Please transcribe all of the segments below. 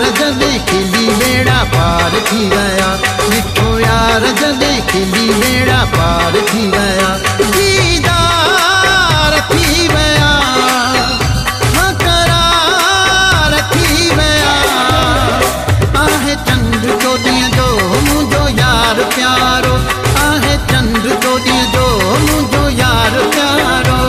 यार जदे खिली बेड़ा पार थी गया, मिठो यार जदे खिली बेड़ा पार थी गया, दीदार थी गया, हाँ करार थी गया। आहे चंद चोदियां जो मुझो यार प्यारो, आहे चंद चोदियां जो मुझो यार प्यारो।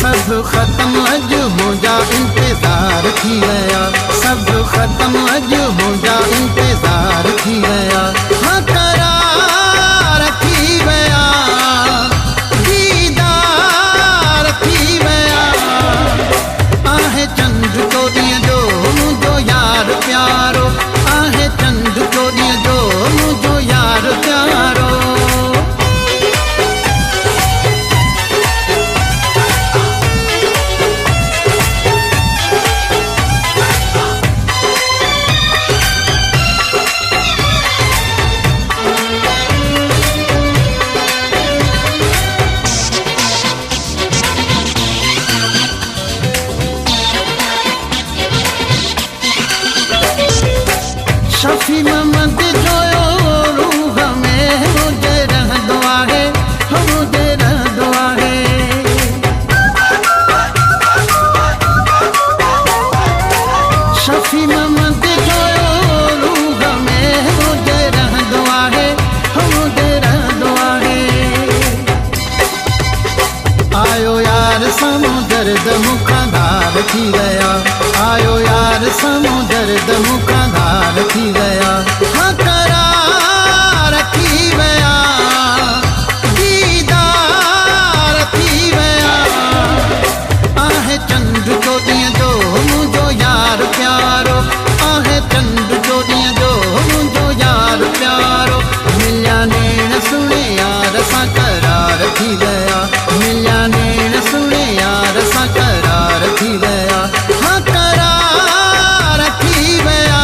सब खत्म अज हो जा इंतजार थी गया, सब खत्म अज हो जा इंतजार थी गया, हाँ करार थी गया, दीदार थी गया। आहे चंद चोदियां जो मुझो यार प्यारो, आहे चंद चोदियां जो मुझो यार प्यारो। शफी मोहम्मद जोयो रूह में मुझे रह दुआ है, मुझे रह दुआ है। शफी मोहम्मद जोयो रूह में मुझे रह दुआ है, मुझे रह दुआ है। आयो यार समो दर्द मुखा धार थी गया, आयो यार समो दर्द मुखा धार थी गया, हाँ करार थी गया, दीदार थी गया। आहे चंद चोदियां जो मुझो यार प्यारो, आहे चंद चोदियां जो मुझो यार प्यारो। मिलिया नेण सुने यार सां करार थी गया, मिलिया नेण सुने यार सां करार थी गया, हाँ करार थी गया,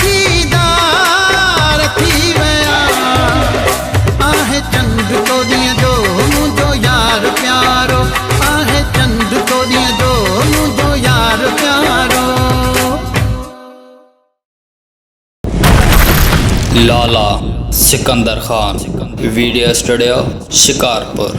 दीदार थी गया। आहे चंद चोदियां जो मुझो यार प्यारो, आहे चंद चोदियां जो मुझो यार प्यारो। लाला सिकंदर खान वीडियो स्टूडियो शिकारपुर।